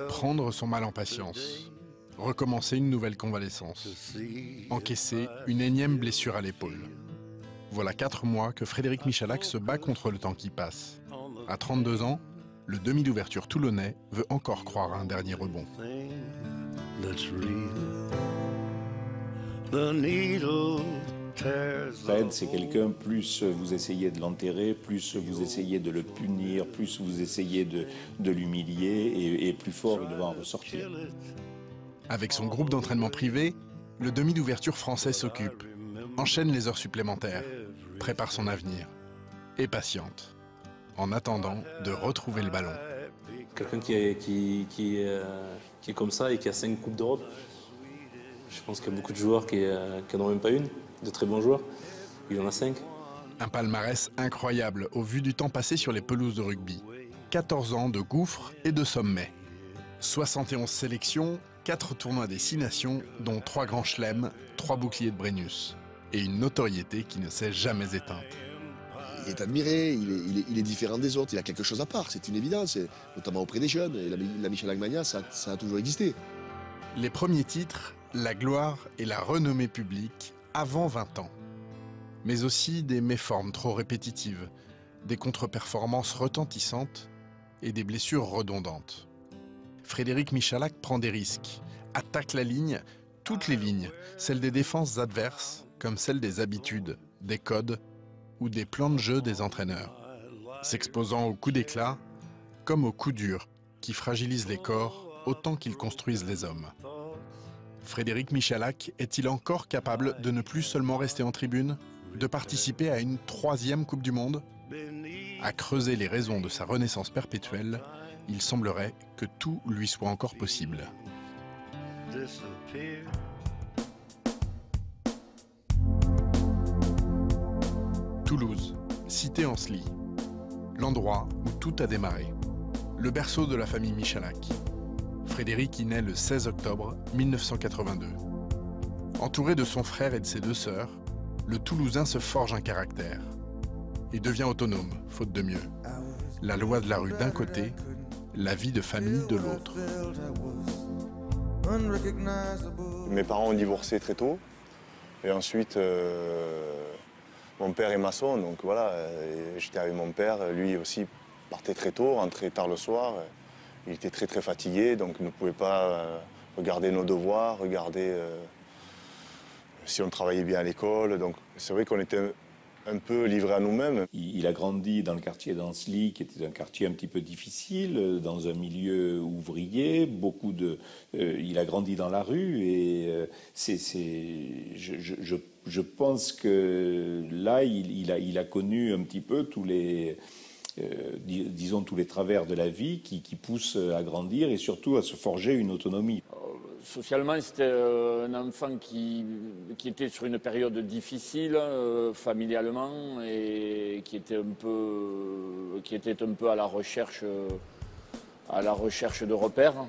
Prendre son mal en patience, recommencer une nouvelle convalescence, encaisser une énième blessure à l'épaule. Voilà 4 mois que Frédéric Michalak se bat contre le temps qui passe. À 32 ans, le demi d'ouverture toulonnais veut encore croire à un dernier rebond. Fred, c'est quelqu'un, plus vous essayez de l'enterrer, plus vous essayez de le punir, plus vous essayez de l'humilier, et plus fort il va en ressortir. Avec son groupe d'entraînement privé, le demi d'ouverture français s'occupe, enchaîne les heures supplémentaires, prépare son avenir et patiente, en attendant de retrouver le ballon. Quelqu'un qui est comme ça et qui a 5 Coupes d'Europe, je pense qu'il y a beaucoup de joueurs qui n'en ont même pas une, de très bons joueurs. Il en a 5. Un palmarès incroyable au vu du temps passé sur les pelouses de rugby. 14 ans de gouffre et de sommet. 71 sélections, 4 tournois des 6 nations, dont 3 grands chelems, 3 boucliers de Brennus. Et une notoriété qui ne s'est jamais éteinte. Il est admiré, il est différent des autres, il a quelque chose à part, c'est une évidence, notamment auprès des jeunes. Et la Michalak Mania, ça a toujours existé. Les premiers titres, la gloire et la renommée publique avant 20 ans. Mais aussi des méformes trop répétitives, des contre-performances retentissantes et des blessures redondantes. Frédéric Michalak prend des risques, attaque la ligne, toutes les lignes, celles des défenses adverses comme celles des habitudes, des codes ou des plans de jeu des entraîneurs, s'exposant aux coups d'éclat comme aux coups durs qui fragilisent les corps autant qu'ils construisent les hommes. Frédéric Michalak est-il encore capable de ne plus seulement rester en tribune, de participer à une 3e Coupe du Monde? À creuser les raisons de sa renaissance perpétuelle, il semblerait que tout lui soit encore possible. Toulouse, Cité-en-Sly, l'endroit où tout a démarré. Le berceau de la famille Michalak. Frédéric y naît le 16 octobre 1982. Entouré de son frère et de ses 2 sœurs, le Toulousain se forge un caractère et devient autonome, faute de mieux. La loi de la rue d'un côté, la vie de famille de l'autre. Mes parents ont divorcé très tôt et ensuite mon père est maçon, donc voilà, j'étais avec mon père, lui aussi partait très tôt, rentrait tard le soir. Il était très très fatigué, donc il ne pouvait pas regarder nos devoirs, regarder si on travaillait bien à l'école. Donc c'est vrai qu'on était un peu livrés à nous-mêmes. Il a grandi dans le quartier d'Ancelis, qui était un quartier un petit peu difficile, dans un milieu ouvrier. Il a grandi dans la rue et je pense que là, il a connu un petit peu tous les... disons tous les travers de la vie qui poussent à grandir et surtout à se forger une autonomie. Socialement, c'était un enfant qui était sur une période difficile, familialement, et qui était un peu à la recherche de repères.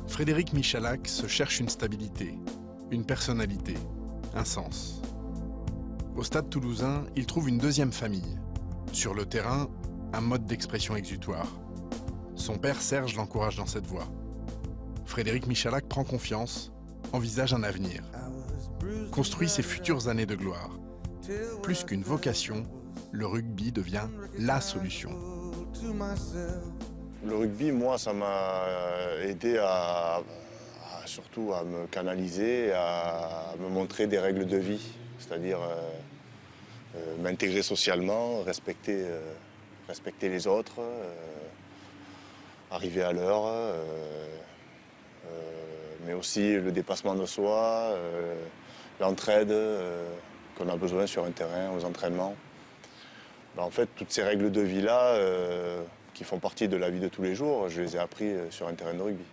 Frédéric Michalak se cherche une stabilité, une personnalité, un sens. Au Stade Toulousain, il trouve une 2e famille. Sur le terrain, un mode d'expression exutoire. Son père Serge l'encourage dans cette voie. Frédéric Michalak prend confiance, envisage un avenir, construit ses futures années de gloire. Plus qu'une vocation, le rugby devient la solution. Le rugby, moi, ça m'a aidé surtout à me canaliser, à me montrer des règles de vie, c'est-à-dire m'intégrer socialement, respecter les autres, arriver à l'heure, mais aussi le dépassement de soi, l'entraide qu'on a besoin sur un terrain, aux entraînements. En fait, toutes ces règles de vie-là, qui font partie de la vie de tous les jours, je les ai appris sur un terrain de rugby.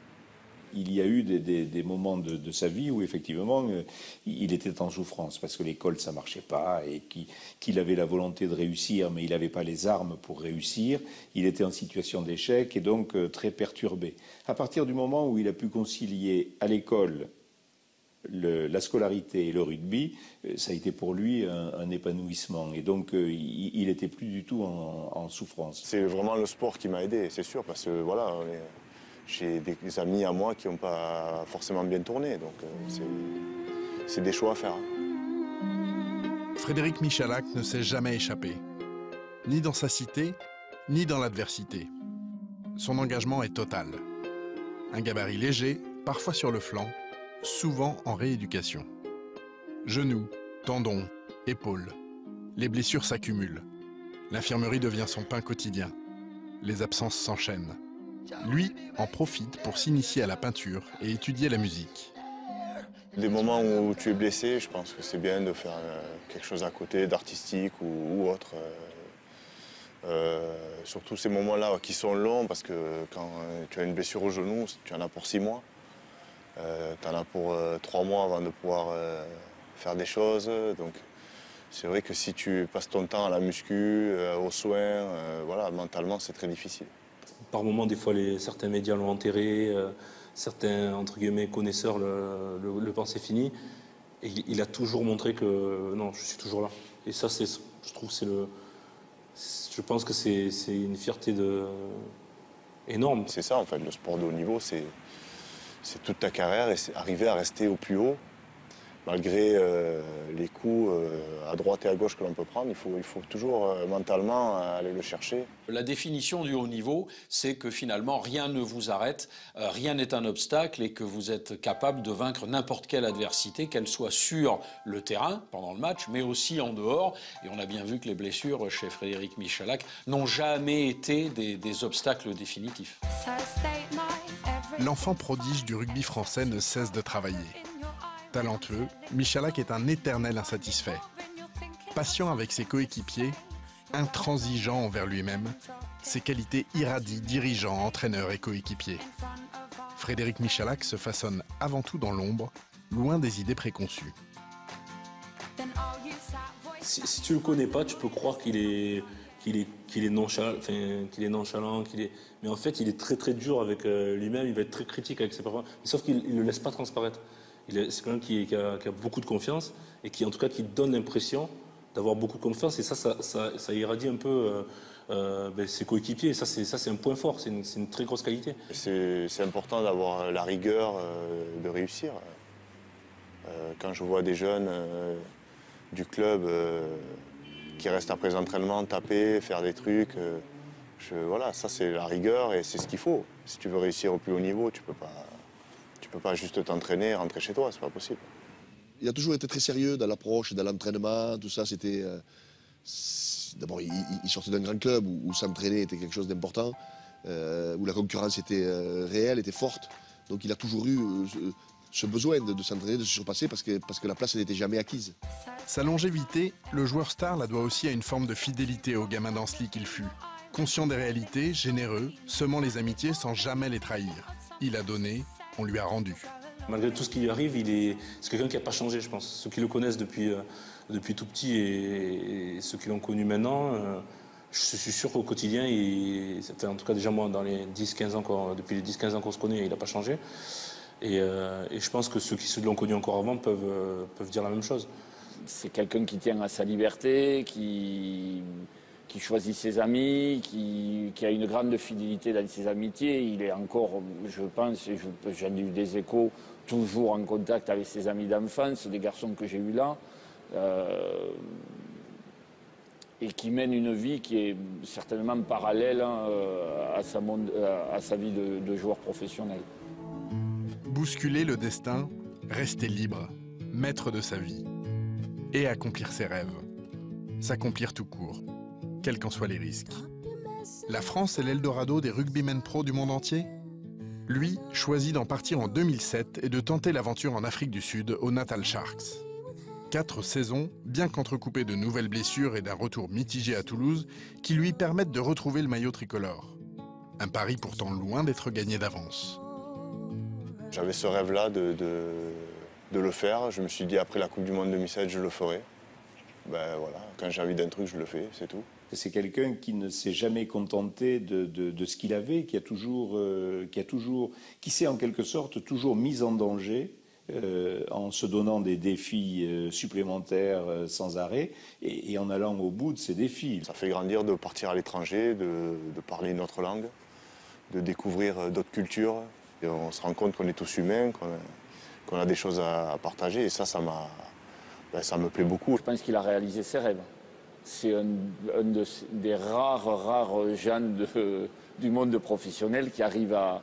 Il y a eu des moments de sa vie où effectivement il était en souffrance parce que l'école ça marchait pas et qu'il avait la volonté de réussir mais il n'avait pas les armes pour réussir. Il était en situation d'échec et donc très perturbé. À partir du moment où il a pu concilier à l'école la scolarité et le rugby, ça a été pour lui un épanouissement. Et donc, il n'était plus du tout en souffrance. C'est vraiment le sport qui m'a aidé, c'est sûr, parce que voilà, j'ai des amis à moi qui n'ont pas forcément bien tourné. Donc, c'est des choix à faire. Frédéric Michalak ne s'est jamais échappé, ni dans sa cité, ni dans l'adversité. Son engagement est total. Un gabarit léger, parfois sur le flanc, souvent en rééducation. Genoux, tendons, épaules. Les blessures s'accumulent. L'infirmerie devient son pain quotidien. Les absences s'enchaînent. Lui en profite pour s'initier à la peinture et étudier la musique. Des moments où tu es blessé, je pense que c'est bien de faire quelque chose à côté, d'artistique ou autre. Surtout ces moments-là qui sont longs, parce que quand tu as une blessure au genou, tu en as pour 6 mois. Tu en as pour 3 mois avant de pouvoir faire des choses. Donc c'est vrai que si tu passes ton temps à la muscu, aux soins, voilà, mentalement c'est très difficile. Par moments, des fois, certains médias l'ont enterré, certains, entre guillemets, connaisseurs le pensaient fini. Et il a toujours montré que non, je suis toujours là. Et ça, je trouve que je pense que c'est une fierté énorme. C'est ça, en fait, le sport de haut niveau, c'est toute ta carrière et c'est arriver à rester au plus haut. Malgré les coups à droite et à gauche que l'on peut prendre, il faut toujours mentalement aller le chercher. La définition du haut niveau, c'est que finalement rien ne vous arrête, rien n'est un obstacle et que vous êtes capable de vaincre n'importe quelle adversité, qu'elle soit sur le terrain pendant le match, mais aussi en dehors. Et on a bien vu que les blessures chez Frédéric Michalak n'ont jamais été des obstacles définitifs. L'enfant prodige du rugby français ne cesse de travailler. Talentueux, Michalak est un éternel insatisfait. Patient avec ses coéquipiers, intransigeant envers lui-même, ses qualités irradient dirigeant, entraîneur et coéquipier. Frédéric Michalak se façonne avant tout dans l'ombre, loin des idées préconçues. Si tu le connais pas, tu peux croire qu'il est nonchalant, mais en fait il est très très dur avec lui-même, il va être très critique avec ses performances, sauf qu'il ne le laisse pas transparaître. C'est quelqu'un qui a beaucoup de confiance et qui, en tout cas, qui donne l'impression d'avoir beaucoup de confiance. Et ça irradie un peu ses coéquipiers. Et ça, c'est un point fort. C'est une très grosse qualité. C'est important d'avoir la rigueur de réussir. Quand je vois des jeunes du club qui restent après les entraînements, taper, faire des trucs, voilà, ça, c'est la rigueur et c'est ce qu'il faut. Si tu veux réussir au plus haut niveau, tu peux pas juste t'entraîner et rentrer chez toi, c'est pas possible. Il a toujours été très sérieux dans l'approche, dans l'entraînement, tout ça. C'était d'abord, il sortait d'un grand club où s'entraîner était quelque chose d'important, où la concurrence était réelle, était forte. Donc il a toujours eu ce besoin de s'entraîner, de se surpasser, parce que la place n'était jamais acquise. Sa longévité, le joueur star la doit aussi à une forme de fidélité au gamin d'Ancelis qu'il fut. Conscient des réalités, généreux, semant les amitiés sans jamais les trahir. Il a donné, on lui a rendu. Malgré tout ce qui lui arrive, c'est quelqu'un qui n'a pas changé, je pense. Ceux qui le connaissent depuis tout petit et ceux qui l'ont connu maintenant, je suis sûr qu'au quotidien, en tout cas déjà moi, dans les 10-15 ans, depuis les 10-15 ans qu'on se connaît, il n'a pas changé. Et je pense que ceux qui l'ont connu encore avant peuvent dire la même chose. C'est quelqu'un qui tient à sa liberté, qui choisit ses amis, qui a une grande fidélité dans ses amitiés. Il est encore, je pense, j'en ai eu des échos, toujours en contact avec ses amis d'enfance, des garçons que j'ai eus là, et qui mène une vie qui est certainement parallèle à sa vie de joueur professionnel. Bousculer le destin, rester libre, maître de sa vie, et accomplir ses rêves. S'accomplir tout court, quels qu'en soient les risques. La France est l'Eldorado des rugbymen pros du monde entier. Lui choisit d'en partir en 2007 et de tenter l'aventure en Afrique du Sud au Natal Sharks. 4 saisons, bien qu'entrecoupées de nouvelles blessures et d'un retour mitigé à Toulouse, qui lui permettent de retrouver le maillot tricolore. Un pari pourtant loin d'être gagné d'avance. J'avais ce rêve-là de le faire. Je me suis dit, après la Coupe du Monde 2007, je le ferai. Ben voilà, quand j'ai envie d'un truc, je le fais, c'est tout. C'est quelqu'un qui ne s'est jamais contenté de ce qu'il avait, qui s'est en quelque sorte toujours mis en danger en se donnant des défis supplémentaires sans arrêt et en allant au bout de ces défis. Ça fait grandir de partir à l'étranger, de parler une autre langue, de découvrir d'autres cultures. Et on se rend compte qu'on est tous humains, qu'on a des choses à partager et ça me plaît beaucoup. Je pense qu'il a réalisé ses rêves. C'est un des rares gens du monde professionnel qui arrive à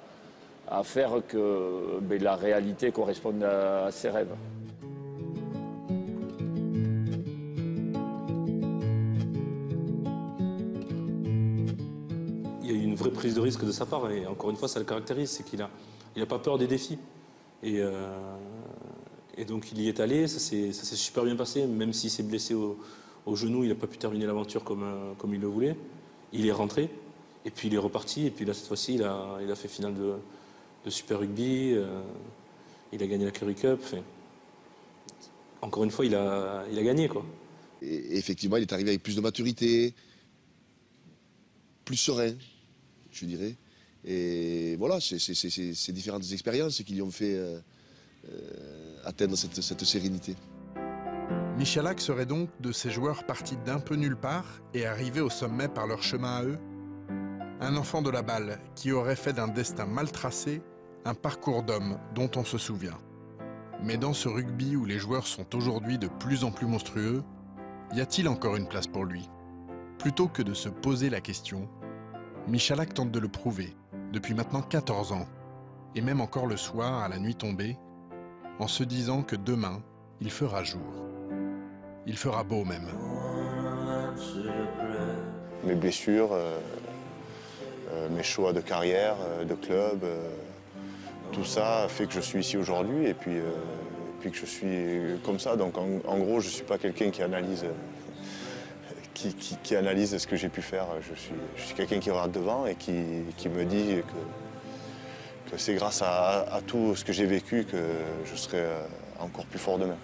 faire que la réalité corresponde à ses rêves. Il y a eu une vraie prise de risque de sa part et encore une fois ça le caractérise, c'est qu'il n'a pas peur des défis. Et donc il y est allé, ça s'est super bien passé, même s'il s'est blessé au genou, il n'a pas pu terminer l'aventure comme il le voulait. Il est rentré et puis il est reparti et puis là cette fois-ci il a fait finale de Super Rugby, il a gagné la Currie Cup. Enfin, encore une fois il a gagné quoi. Et effectivement, il est arrivé avec plus de maturité, plus serein, je dirais. Et voilà, c'est ces différentes expériences qui lui ont fait atteindre cette sérénité. Michalak serait donc de ces joueurs partis d'un peu nulle part et arrivés au sommet par leur chemin à eux. Un enfant de la balle qui aurait fait d'un destin mal tracé un parcours d'homme dont on se souvient. Mais dans ce rugby où les joueurs sont aujourd'hui de plus en plus monstrueux, y a-t-il encore une place pour lui? Plutôt que de se poser la question, Michalak tente de le prouver depuis maintenant 14 ans, et même encore le soir à la nuit tombée, en se disant que demain, il fera jour. Il fera beau même. Mes blessures, mes choix de carrière, de club, tout ça fait que je suis ici aujourd'hui et puis que je suis comme ça. Donc en gros, je ne suis pas quelqu'un qui analyse, qui analyse ce que j'ai pu faire. Je suis quelqu'un qui regarde devant et qui me dit que c'est grâce à tout ce que j'ai vécu que je serai encore plus fort demain.